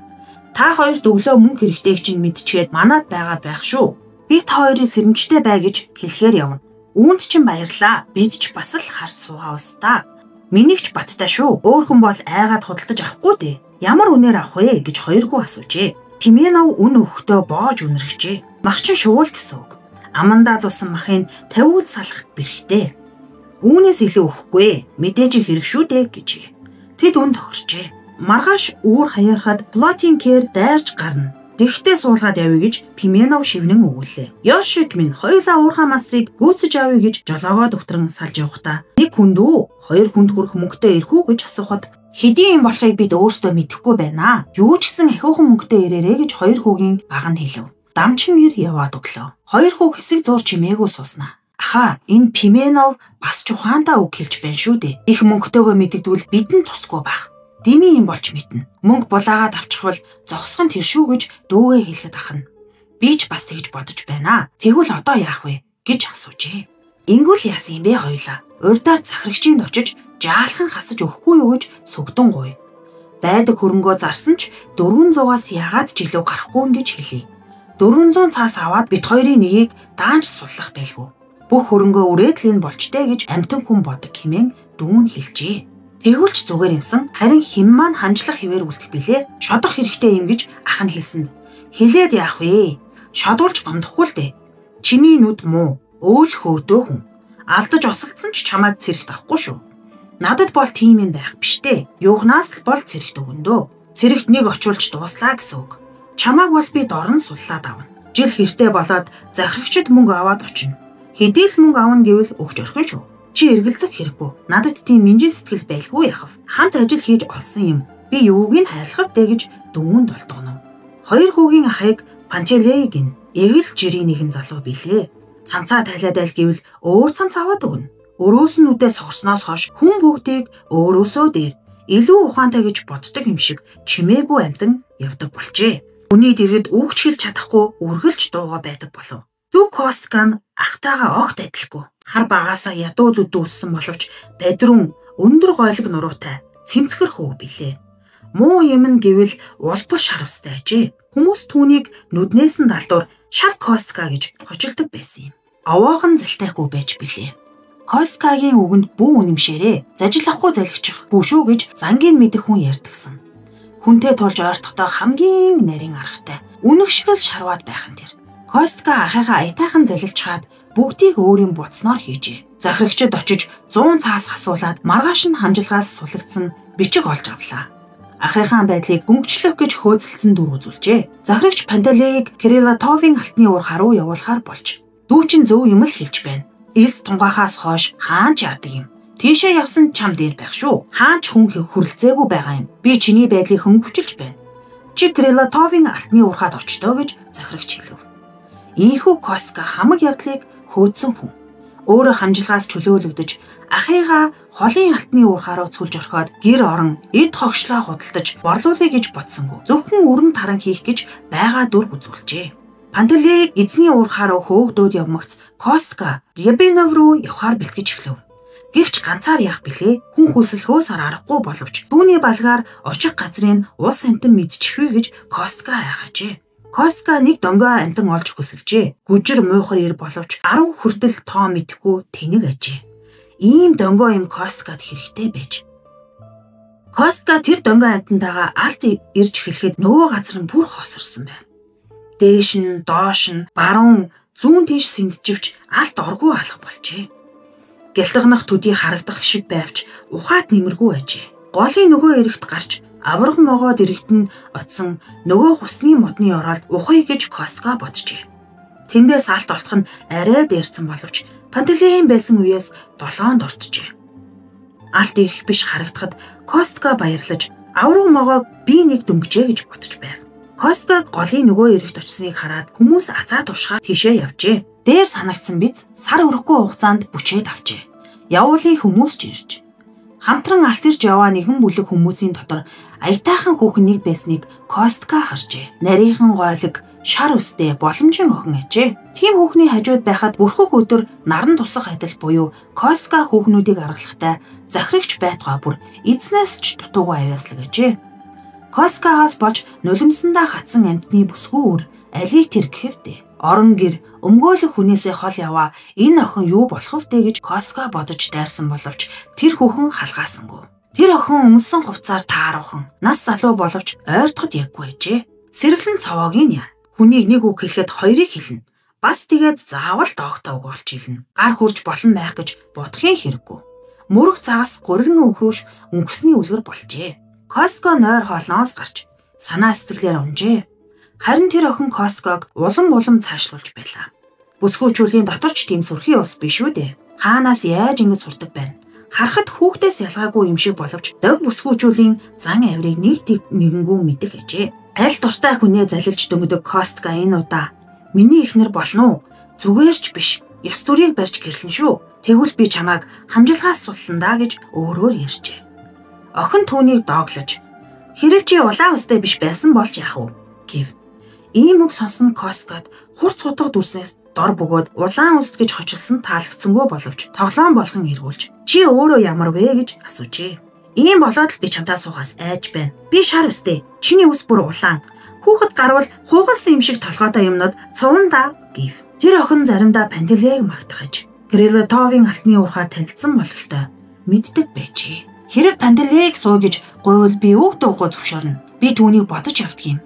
Та хоёрт өглөө мөнгө хэрэгтэй чинь мэдчихэд манад байгаа байх шүү. Би та хоёрын сэрэмжтэй бай гэж хэлэхээр явна. Үүнд чинь баярлаа. Бид ч бас л харж суугаа устаа. Минийх ч баттай шүү. Өөр хүн бол айгаад худалдаж авахгүй дээ. Ямар үнээр авах вэ гэж хоёргүй асуужээ. Пименов үн өгөхдөө боож үнэрхжээ. Мах чин шуул гэсэн үг. Амандаа зусан махыг тавиул салах бэрхтээ. Үүнээс илүү өгөхгүй. Мэдээж хэрэг шүү дээ гэжээ. Тэд үн тохирчээ. Маргааш үүр хаяархад Плотинкер дайрч гарна. Тэгтээ суулгаад явъя гэж Пименов шивнэн өгүүллээ. Ёршик минь хоёулаа уурхаа мастрыг гүйцэж авъя гэж жолоогоо докторн салж явахдаа нэг хүндүү хоёр хүнд хүрэх мөнгөтэй ирэх үү гэж асуухад хэдийн юм болохыг бид өөрсдөө мэдэхгүй байна. Юу ч гэсэн ахиухан мөнгөтэй ирээрэй гэж хоёр хүүгийн баг нь хэлв. Дамчин ир яваад өглөө. Хоёр хүү хэсэг зур чимээгүй сууснаа. Аха, энэ Пименов бас ч ухаантай үг хэлж байна шүү дээ. Их мөнгөтэйгөө мэддэгдвэл бидэнд тусгүй байх. Дими юм болж мэднэ. Мөнгө булаагаад авчихвал зогсох нь тэр шүү гэж дүүгээ хэлэхэд ахна. Би ч бас тэгж бодож байна. Тэгвэл одоо яах вэ гэж асуужээ. Ингүүл яасан юм бэ хоёлаа. Урдаар захирагчинд очиж жаалхан хасаж өгөхгүй юу гэж сүгдэн гуй. Байдаг хөрөнгөө зарсан ч 400-аас ягаад ч илүү гарахгүй гэж хэлье. 400 цаас аваад бит хоёрын нэгийг даанч суллах байлгүй. Бүх хөрөнгөө үрээдлийн болчтой гэж амтан хүн бодог хэмээн дүүн хэлжээ. Тэгвэл ч зүгээр юмсан. Харин хэн маань ханжлах хിവэр үлдэх билээ. Шодох хэрэгтэй юм гэж ах нь хэлсэнд. Хэлээд яах вэ? Шодуулж гомдохгүй л дээ. Чиний нүд муу, өөл хөөдөө хүн. Алдаж осолцсон ч чамайг цэрэгт авахгүй шүү. Надад бол тийм юм байх биш дээ. Юухнаас л бол цэрэгт өгөндөө. Цэрэгт нэг очуулж дууслаа гэсэн үг. Чамайг бол би дорн суллаад авна. Жил хэртэй болоод захирагчид мөнгө аваад очино. Хэдий л мөнгө авна гэвэл өгч орхин шүү. Чи эргэлзэх хэрэггүй. Надад тийм минжин сэтгэл байлгүй яхав. Хамт ажил хийж олсон юм. Би юуг нь хайрлах вэ гэж дүүнд болтгоно. Хоёр хүүгийн ахыг Пантелеиг нь эгэл жирийн нэгэн залуу билээ. Цамцаа тайлаад айл гэвэл өөр цамц аваад өгнө. Өрөөс нь үдээ согсноос хойш хүн бүгдийг өөрөөсөө дээр илүү ухаантай гэж боддог юм шиг чимээгүй амтан явдаг болжээ. Хүний дэргэд үгч хэлж чадахгүй үргэлж дуугаа байдаг болов. Дүү Костка нь ахтайгаа огт адилгүй. Хар багаасаа ядуу зүдүү өссөн боловч бадрун өндөр гойлог нуруутай цэмцгэр хөө билээ. Муу юм нь гэвэл улбар шарвстай ажээ. Хүмүүс түүнийг нүднээс нь далдуур шар Костка гэж хожилдог байсан юм. Овоохон залтайхгүй байж билээ. Косткагийн үгэнд бүү үнэмшээрээ зажиллахгүй залгичих бүшүү гэж зангийн мэдэх хүн ярьдагсан. Хүнтэй тулж ойртохдоо хамгийн нарийн аргатай үнэг шиг л шарваад байхан тэр. Костка ахыгаа аятайхан залилж чаад бүгдийг өөрийн буцноор хийжээ. Захирагчид очиж 100 цаас хасуулаад маргааш нь хамжилгаас сулагдсан бичиг олж авлаа. Ахыхаан байдлыг гүнгчлэх гэж хөөцөлдсөн дүр үзүүлжээ. Захирагч Пантелеиг Крилатовын алтны уур харуу явуулахаар болж. Дүү чин зөв юм л хэлж байна. Эс тунгахаас хойш хаан ч яадаг юм. Тийшээ явсан чам дээр байх шүү. Хаан ч хүн хүрлцээгүй байгаа юм. Би чиний байдлыг хөнгөвчилж байна. Чи Крилатовын алтны уурхад очтоо гэж захирагч хэлв. Ийхүү Костка хамаг явдлыг хөөцсөн хүн. Өөрөө хамжилгаас чөлөөлөгдөж ахыгаа холын алтны уурхаараа цүлж орхиод гэр орон эд хогшлоо худалдаж борлуулъя гэж бодсонгүй. Зөвхөн өрн таран хийх гэж байгаа дүр үзүүлжээ. Пантелеиг эзний уурхаараа хөөгдөөд явмагц Костка Рябинов руу явхаар бэлтгэж эхлэв. Гэвч ганцаар яах билээ? Хүн хүсэлхөөс аргагүй боловч түүний балгаар очих газрын улс амтан мэдчихвэ гэж Костка айхажээ. Костка нэг донгой амтан олж хүсэлжээ. Гүжир муухар ир боловч 10 хүртэл тоо мэдэхгүй тэнэг ажээ. Ийм донгой юм Косткад хэрэгтэй байж. Костка тэр донгой амтантайгаа алт ирж эхлэхэд нөгөө газар нь бүр хосорсон байв. Дээш нь, доош нь, баруун, зүүн тийш сэндчивч алт оргүй алга болжээ. Гялтганах төдий харагдах шиг байвч ухаад нэмэргүй ажээ. Голын нөгөө эрэгт гарч авраг могоод ирэгтэн оцсон нөгөө хусны модны ороод ухъя гэж Костка боджээ. Тэндээс алт олдох нь арай дээрсэн боловч Пантелеийн байсан үеэс 7-нд орчжээ. Алт ирэх биш харагдахад Костка баярлаж авраг могоог би нэг дөнгөжээ гэж бодож байв. Костка голын нөгөө эрэгт очсныг хараад хүмүүс азаа туршихаар тийшээ явжээ. Дээр санагдсан биз сар өрөхгүй хугацаанд бүчээд авчээ. Явуулын хүмүүс ч ирж. Хамтран алт ирж яваа нэгэн бүлэг хүмүүсийн дотор аятайхан хүүхэн нэг байсныг Костка харжээ. Нарийнхан гойлог, шар үстэй, боломжийн охин ажээ. Тийм хүүхний хажууд байхад бүрхөх өдөр наран тусах адил буюу Костка хүүхнүүдийг аргалахтай захирагч байтугай бүр эзнээс ч дутуугүй авяаслаг ажээ. Косткагаас болж нулимсандаа хатсан амтны бүсгүй үр алийг тэр гэвдээ. Орон гэр өмгөөлөх хүнээсээ хол яваа энэ охин юу болох вэ гэж Костка бодож дайрсан боловч тэр хүүхэн халгаасангүй. Тэр охин өмсөн хувцаар тааруухан нас залуу боловч ойртоход яггүй ажээ. Сэргэлэн цавоогийн яа. Хүнийг нэг үг хэлэхэд хоёрыг хэлнэ. Бас тэгээд заавал доогтой үг олж хэлнэ. Гар хурж болон байх гэж бодохын хэрэггүй. Мөрөг цагаас гурван өвхрөөш өнгөсний үлгэр болжээ. Костка нойр хоолноос гарч санаа сэтгэлээр унжээ. Харин тэр охин Косткаг улам цаашлуулж байлаа. Бүсгүйчүүлийн доторч тийм сүрхий ус биш үү дээ. Хаанаас яаж ингэ сурдаг байна. Харахад хүүхдээс ялгаагүй юм шиг боловч дог бүсгүйчүүлийн зан авирыг нэгэнгүй мэдэх ажээ. Аль дуртай хүнээ залилж дөнгөдөг Костка энэ удаа миний эхнэр болно уу? Зүгээрч биш. Ёс төрийг барьж гэрлэн шүү. Тэгвэл би чамайг хамжилгаас сулсан даа гэж өөрөөр ярьжээ. Охин түүнийг дооглож "Хэрэг чи улаан өстэй биш байсан болж яах вэ?" гэв. Ийм үг сонсон Косткад хурц хутга дүрснээс дор бөгөөд улаан өст гэж хочилсон таалагдсангүй боловч тоглоом болгон эргүүлж "Чи өөрөө ямар вэ?" гэж асуужээ. "Ийм болоод л би чамтаа суугаас айж байна. Би шар өстэй. Чиний үс бүр улаан. Хүүхэд гарвал хуугалсан юм шиг толгойтой юмнууд цуван да" гэв. Тэр охин заримдаа Пантелеиг магтахаж Крилатовын алтны уурхаа танилцсан бололтой мэддэг байжээ. Хэрэг Пантелеиг суу гэж гуйвал би үг дуугүй зөвшөөрнө. Би түүнийг бодож явдаг юм.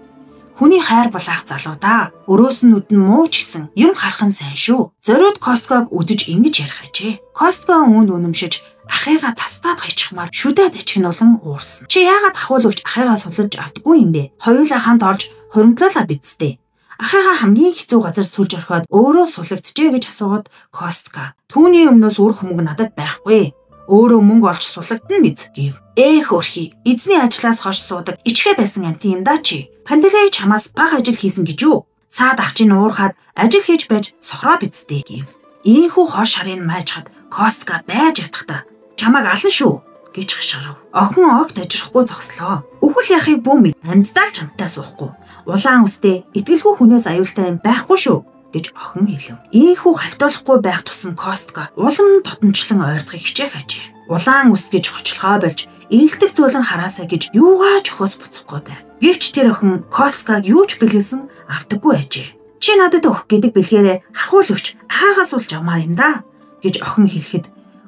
Хүний хайр булаах залуу да. Өрөөс нь нүдэн муу ч гэсэн юм харах нь сайн шүү. Зориуд Косткаг үдэж ингэж ярих ажээ. Костка үүнд үнэмшиж ахыгаа тастаад хайчихмаар шүдэд ачигнуулан уурсан. Чи яагаад ахуулвч ахыгаа сулж автдаггүй юм бэ? Хоёулаа хамт орж хоримтлуулаа бидтэй. Ахыгаа хамгийн хэцүү газар сүлж орхиод өөрөө сулагдчихэ гэж асуугаад Костка түүний өмнөөс үр хүмүг надад байхгүй. Өөрөө мөнгө олж сулагдана биз гэв. Хөөрхий, эзний ажлаас хойш суудаг ичхэ байсан анти юм да чи. Панталей чамаас бага ажил хийсэн гэж юу? Цаад ах чинь уурхаад ажил хийж байж сохроо бицтэй гэв. Ийхүү хор шарын майжхад Костка байж ятахта чамайг алан шүү гэж хашгирав. Охин огт ажирахгүй зогслоо. Үхэл яхийг бүү мэд амьдтал чамтай суухгүй. Улаан үстэй итгэлгүй хүнээс аюултай юм байхгүй шүү гэж охин хэлв. Ийхүү хавтуулахгүй байх тусам Костка улам дотомчлон ойрдохыг хичээх ажээ. Улаан үст гэж хочлохоо болж ээлдэг зөөлөн хараасаа гэж юугаа ч өхөөс буцахгүй байв. Гэвч тэр охин Косткаг юу ч бэлгэлсэн автаггүй ажээ. Чи надад өгөх гэдэг бэлгээрээ хахуул өвч хаагаас улж авмаар юм да гэж охин хэлэхэд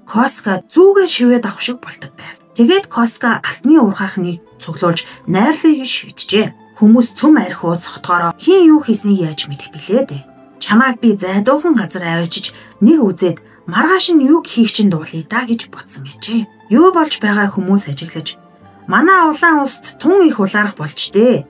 Костка зүүгээ шивээд авах шиг болдог байв. Тэгээд Костка алтны уурхаахныг цуглуулж найрлыг шийджээ. Хүмүүс цөм арх ууц хотгороо хин юу хийснийг яаж мэдэх билээ дээ. Чамааг би зайдуухан газар аваачиж нэг үзээд маргааш нь юг хийх чинь дуулъя да гэж бодсон гэжээ. Юу болж байгааг хүмүүс ажиглаж манай улаан уст тун их улаарах болж дээ.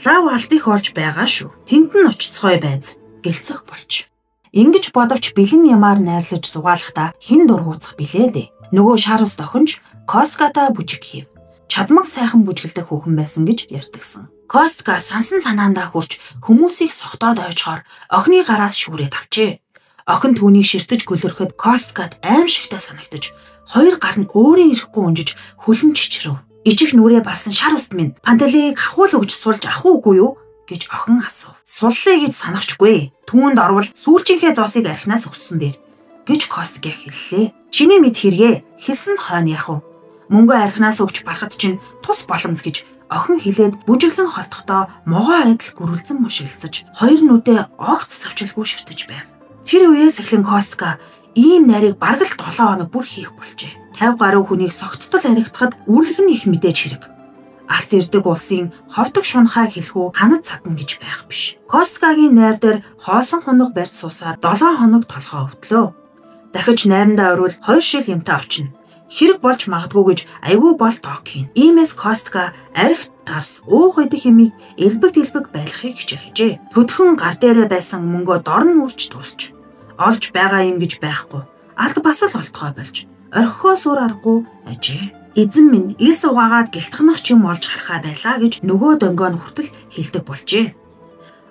Лав алт их олж байгаа шүү. Тэнд нь очицгой байз гэлцэх болж. Ингэж бодовч бэлэн ямаар найрлаж сугаалахдаа хин дургуутсах билээ дээ. Нөгөө шар ус дохинж Косткатай бүжиг хийв. Чадмаг сайхан бүжгэлдэх хүүхэн байсан гэж ярьдагсан. Костка сансан санаандаа хүрч хүмүүсийг согтоод ойчхоор охины гараас шүүрээд авчээ. Охин түүнийг ширтэж гөлөрөхөд Косткад аимшигтай санагдаж хоёр гар нь өөрийн ирэхгүй унжиж хөлн чичрэв. Ижих нүрээ барсан шар уст минь Панталейг хахуул өгж сулж ах уугүй юу гэж охин асуув. Суллаа гэж санахчгүй. Түүнд орвол сүүлчийнхээ зоосыг архинаас өгсөн дээр гэж Костка хэллээ. Чиний мэд хэрэгэ хэлсэнд хойно яах вэ? Мөнгө архинаас өгч барахад чинь тус боломж гэж охин хэлээд бүжиглэн холдохдоо могоо айдал гүрэлзэн мушигдсаж хоёр нүдээ огт цавчилгүй ширтэж байв. Тэр үеэс эхлэн Костка ийм найрыг бараг л 7 хоног бүр хийх болжээ. 50 гаруй хүнийг согттол аригдахад үрлэг нь их мэдээж хэрэг. Алт ирдэг улсын ховдог шунхаа хэлхүү ханад цадна гэж байх биш. Косткагийн найр дээр хоосон хоног барьж суусаар 7 хоног толгоо өвдлөө. Дахиж найрандаа орвол 2 шил юмтай очино. Хэрэг болж магадгүй гэж айгүй бол тоог хийн. Иймээс Костка арх тарс уух идэх хэмиг элбэг дэлбэг байлгахыг хичээжээ. Төдхөн гар дээрээ байсан мөнгөө дор нь үрж дуусч. Олж байгаа юм гэж байхгүй. Алд бас л олдгой болж. Орхихоос өөр аргагүй ажээ. Эзэн минь ил суугаагаад гэлтгнах ч юм олж харахаа байлаа гэж нөгөө дөнгөө нь хүртэл хэлдэг болжээ.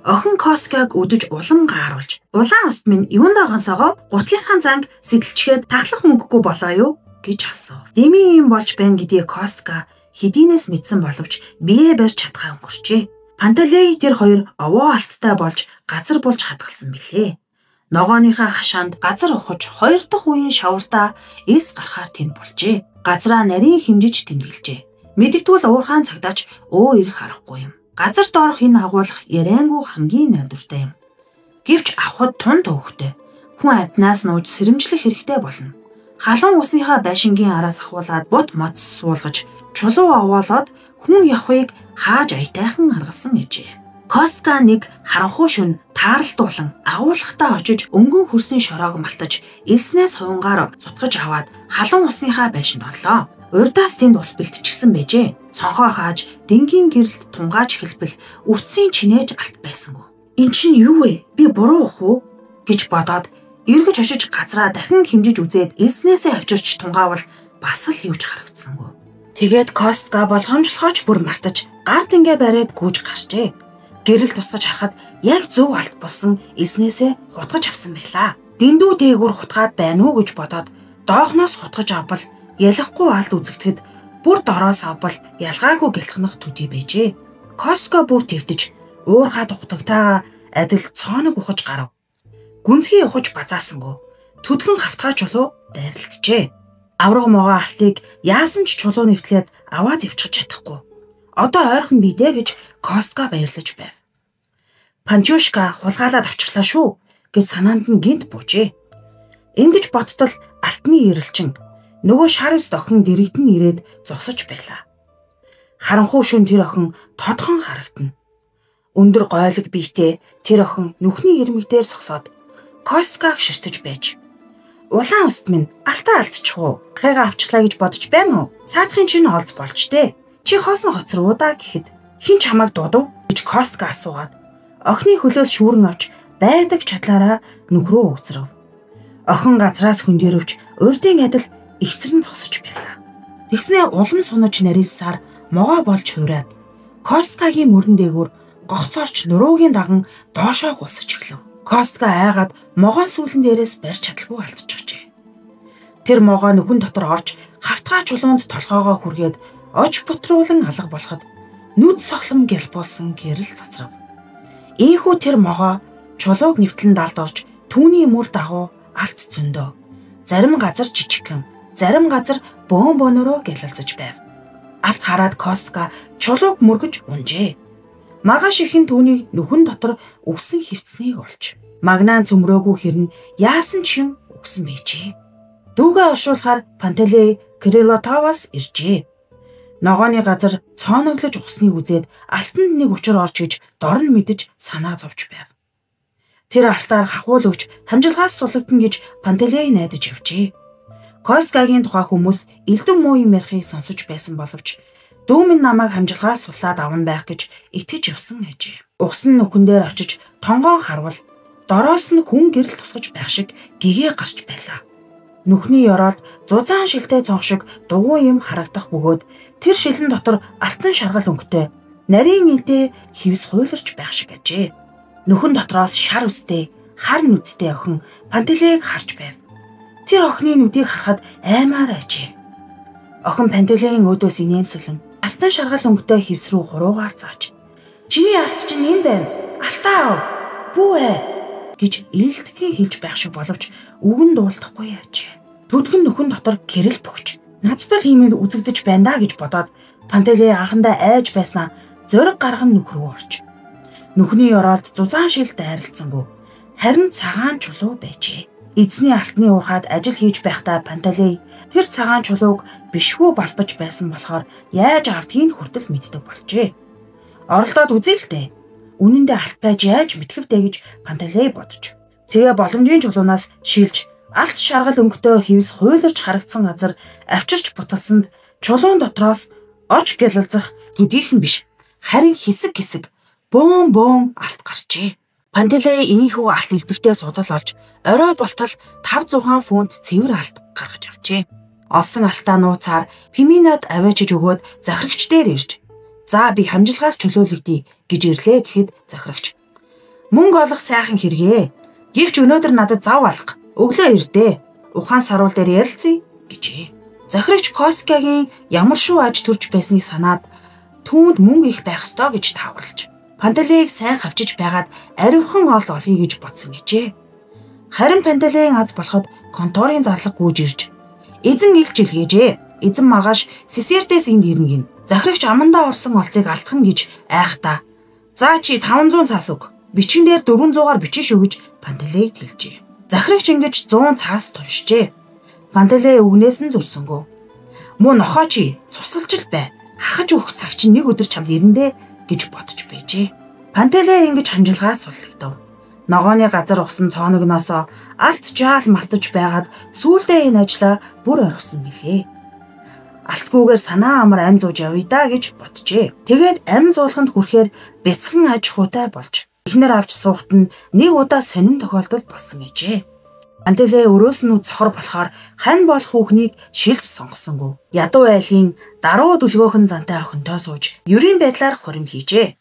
Охин Косткаг өдөж улам гааруулж улаан уст минь юунд байгансагаа гутлынхаа занг сэтэлчгээд тахлах мөнгөгүй болоо юу гэж асуув. Дими юм болж байна гэдгийг Костка хэдийнээс мэдсэн боловч бие барьж чадхаа өнгөрчээ. Панталей тэр хоёр овоо алттай болж газар болж хадгалсан билээ. Ногооныхаа хашаанд газар ухаж хоёр дахь үеийн шавартаа эс гарахаар тэнд болжээ. Газраа нарийн хэмжиж тэмдэглэжээ. Мэдэгдвэл уурхаан цагдаач өө ирэх аргагүй юм. Газарт орох энэ агуулах яриангуй хамгийн найдвартай юм. Гэвч авахд тун төвхтэй. Хүн амтнаас нууж сэрэмжлэх хэрэгтэй болно. Халуун усныхаа байшингийн араас ахуулаад бут мод суулгаж чулуу овоолоод хүн явахыг хааж аятайхан аргалсан гэжээ. Костка нэг харанхуй шөнө таарлтуулан агуулгахдаа очиж өнгөн хөрсний шороог малтаж элснээс хуянгаар зутгаж аваад халуун усныхаа байшинд орлоо. Урдаас тэнд ус бэлтчихсэн байжээ. Цонхоо хааж дэнгийн гэрэлд тунгааж хэлбэл үрцгийн чинээж алт байсангүй. Эн чинь юу вэ? Би буруу ах уу гэж бодоод эргэж очиж газраа дахин хэмжиж үзээд элснээсээ авчирч тунгаавал бас л юуж харагдсангүй. Тэгээд Костка болгоомжлохооч бүр мартаж гар дингээ бариад гүйж гарчээ. Гэрэл тусгаж харахад яг зөв алт болсон элснээсээ хутгаж авсан байлаа. Дэндүү дээгүүр хутгаад байна уу гэж бодоод доохноос хутгаж авбал ялахгүй алт үзэгдэхэд бүр дороос авбал ялгаагүй гэлтгнах төдий байжээ. Костка бүр твдэж уурхаад хутагтаа адил цооног ухаж гарав. Гүнзгий ухаж базаасангүй. Төдгөн хавтгай чулуу дайралтжээ. Авраг могоо алтыг яасан ч чулуу нэвтлээд аваад явчих чадахгүй. Одоо ойрхон бидэ гэж Костка баярлаж байв. Пантюшка хулгайлаад авчихлаа шүү гэж санаанд нь гинт буужээ. Ингэж бодтол алтны ирэлчин нөгөө шар ус охин дэрэгдэн ирээд зогсож байлаа. Харанхуй шүн тэр охин тодхон харагдана. Өндөр гойлог биетэй тэр охин нүхний ирмэг дээр зогсоод Косткаг ширтэж байж улаан уст минь алтаа алдчих уу? Хайгаа авчихлаа гэж бодож байна уу? Цаадахын чинь олз болж дээ. Чи хоосон хоцроо да гэхэд хин чамайг дуудав гэж Костка асуугаад Охины хөлөөс шүүрэн авч байдаг чадлаараа нүхрөө угсрав. Охин газраас хөндөрөвч урдын адил игцрэн зогсож байлаа. Тэгснээ улам сунаж нарийсаар могоо болж хуураад Косткагийн мөрөн дээгүүр гогцоорч нуруугийн даган доошоо гусаж эхлэв. Костка айгаад могоон сүүлэн дээрээс барьж чадалгүй алдчихжээ. Тэр могоо нүхэн дотор орж хавтгай чулуунд толгоогоо хүргээд ож бутруулан алга болоход нүд сохлом гялбуулсан гэрэл цацрав. Ийхүү тэр могоо чулууг нэвтлэн далд орж түүний мөр дагуу алт зөндөө. Зарим газар жижигхэн, зарим газар бөөнөөрөө гялалзаж байв. Алт хараад Костка чулууг мөргөж унжээ. Маргааш ихэн түүний нүхэн дотор үгсэн хөвцнийг олж магнаан цөмрөөгүй хэрн яасан ч юм үгсэн байжээ. Дүүгээ оршуулахаар Пантелей Крилотаваас иржээ. Ногооны газар цооноглож ухсныг үзээд алтанд нэг учир орж иж дорн мэдэж санаа зовж байв. Тэр алтаар хахуул өгч хамжилгаас сулагдана гэж Пантелей найдаж явжээ. Косткагийн тухай хүмүүс элдэн муу юм ярихыг сонсож байсан боловч дүү минь намайг хамжилгаас сулаад авна байх гэж итгэж явсан ажээ. Угсан нүхэн дээр очиж тонгоон харвал дороос нь хүн гэрэл тусгаж байх шиг гэгээ гарч байлаа. Нүхний ёроолд зузаан шилтэй цонх шиг дугуй юм харагдах бөгөөд тэр шилэн дотор алтан шаргал өнгөтэй нарийн нэнтэй хивс хуйларч байх шиг ажээ. Нүхэн дотроос шар үстэй, хар нүдтэй охин Пантелейг харж байв. Тэр охины нүдийг харахад аймаар ажээ. Охин Пантелейн өөдөөс инээмсэглэн алтан шаргал өнгөтэй хивс рүү хуруугаар зааж "Чиний алт чинь энэ байна. Алтаа ав. Бүү ээ" гэж ээлтгэн хэлж байх шиг боловч үгэн дуулдахгүй яажээ. Түдгэн нүхэн дотор гэрэл бөгч надтай л хиймэл үзэгдэж байна да гэж бодоод Пантелей анхандаа айж байснаа зориг гарган нүх рүү орж. Нүхний ёроолд зузаан шил дайралцсангүй. Харин цагаан чулуу байжээ. Эзний алтны уурхаад ажил хийж байхдаа Пантелей тэр цагаан чулууг бишгүй балбаж байсан болохоор яаж автгийг хүртэл мэддэг болжээ. Оролдоод үзээ л дээ. Үнэн дээр алт байж яаж мэдхэвдэ гэж Пантелей бодож. Тэгээ боломжийн чулуунаас шилж алт шаргал өнгөтэй хивс хуйларч харагдсан газар авчирч буталсанд чулуун дотроос оч гялалзах төдийхэн биш. Харин хэсэг хэсэг бөөн алт гарчээ. Пантелей ийхүү алт элбэгтэй судал олж орой болтол 5-6 фунт цэвэр алт гаргаж авчээ. Олсон алтаа нууцаар Пиминод аваачиж өгөөд захирагч дээр ирж "За би хамжилгаас чөлөөлөгдөе" гэж ирлээ гэхэд захирагч "Мөнгө олох сайхан хэрэгээ. Гэвч өнөөдөр надад зав алга. Өглөө ирдээ. Ухаан саруул дээр ярилцъя" гэжээ. Захирагч Косткагийн ямар шүү аж төрж байсныг санаад түүнд мөнгө их байх ёстой гэж тааварлаж Пантелейг сайн хавчиж байгаад аривхан олз олъё гэж бодсон гэжээ. Харин Пантелейн аз болоход конторын зарлаг гүйж ирж "Эзэн илч илгээжээ. Эзэн маргааш Сесертээс энд ирнэ гин. Захирагч амандаа орсон олзыг алдах нь" гэж айхдаа "За чи 500 цаас өг. Бичгэн дээр 400-аар бичин шүү" гэж Пантелейд хэлжээ. Захирагч ингэж 100 цаас туншжээ. Пантелей үгнээс нь зөрсөнгөө. "Муу нохоо чи цусалж л бай. Хахаж өгөх цаг чинь нэг өдөр чамд ирэндээ" гэж бодож байжээ. Пантелей ингэж хамжилгаас суллагдав. Ногооны газар усан цооногноосоо алт жаал малтаж байгаад сүүлдээ энэ ажлаа бүр орхисон билээ. Алтгүйгээр санаа амар ам зууж явъя да гэж боджээ. Тэгээд ам зуулаханд хүрэхээр бяцхан аж ахуйтай болж эхнэр авч суухт нь нэг удаа сонин тохиолдол болсон гэжээ. Пантелей өрөөс нь цохор болохоор хань болох хүүхнийг шилж сонгосонгүй. Ядуу айлын даруу дүлгөөхөн зантай охинтой сууж ерийн байдлаар хурим хийжээ.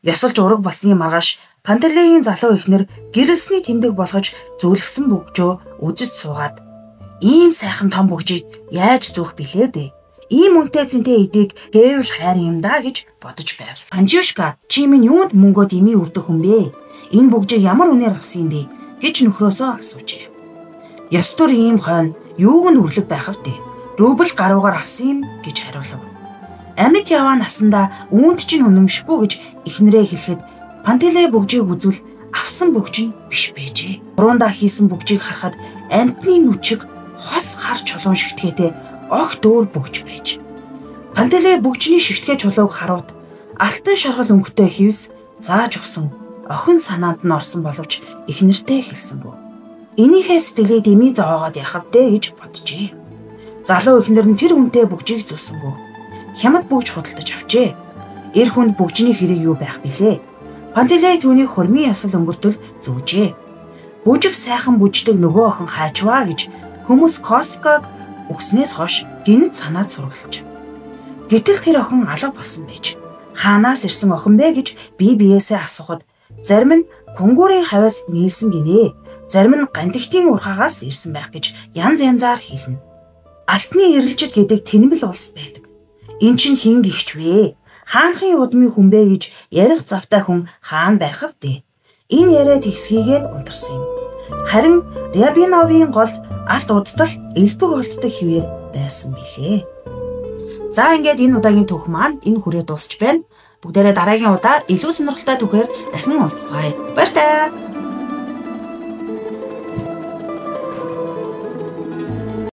Ёсолж ураг басны маргааш Пантелейн залуу эхнэр гэрэлсний тэмдэг болгож зөвлөсөн бөгжөө үжиж суугаад "Ийм сайхан том бөгжийг яаж зөөх билээ дээ. Ийм үнэтэй зинтэй эдийг гээвэл хайр юм да" гэж бодож байв. "Панчушка, чи минь юунд мөнгөө дэмий үрдэх хүн бэ? Энэ бөгжийг ямар үнээр авсан юм бэ?" гэж нөхрөөсөө асуужээ. "Ёстор ийм хойно юуг нь үрлэг байх вэ? Рубль гаруугаар авсан юм" гэж хариулав. Амьд яваа насандаа үүнд чинь үнэмшгүй гэж эхнэрээ хэлэхэд Пантелей бөгжийг үзвэл авсан бөгжийн биш байжээ. Урундаа хийсэн бөгжийг харахад амтны нүчиг хос хар чулуун шигтгээтэй огт өөр бөгж байж. Пантелей бөгжний шигтгээ чулууг харуут алтан шаргал өнгөтэй хивс зааж өгсөн охин санаанд нь орсон боловч эхнэртэй хэлсэнгүй. Энийхээ сэтгэлээ дэмий зоогоод яхав дээ гэж боджээ. Залуу эхнэр нь тэр үнтэй бөгжийг зөөсөнгөө. Хямд бөгж худалдаж авчээ. Эр хүнд бөгжний хэрэг юу байх билээ? Пантелей түүнийг хурмын ясал өнгөртөл зүүжээ. Бүжиг сайхан бүждэг нөгөө охин хайчваа гэж хүмүүс Косиког өгснээс хойш гинэд санаад сургалж. Гэтэл тэр охин алга болсон байж. Хаанаас ирсэн охин бэ гэж биеэсээ асуухад зарим нь Кунгурын хавьяас нийлсэн гинэ. Зарим нь гантигтийн урхаагаас ирсэн байх гэж янз янзаар хэлнэ. Алтны ирэлжид гэдэг тэнэмэл улс байдаг. Эн чинь хин гихч вэ? Хаанхын удмын хүн бэ гэж ярих завтай хүн хаан байх вэ? Энэ яриа тэгсхийгээд унтарсан юм. Харин Рябиновын голд алт удтал элбэг олддог хിവэр байсан билээ. За ингээд энэ удаагийн түүх маань энэ хүрээ дуусч байна. Бүгдээрээ дараагийн удаа илүү сонирхолтой түүхээр дахин уулзцгаая. Баяр таа.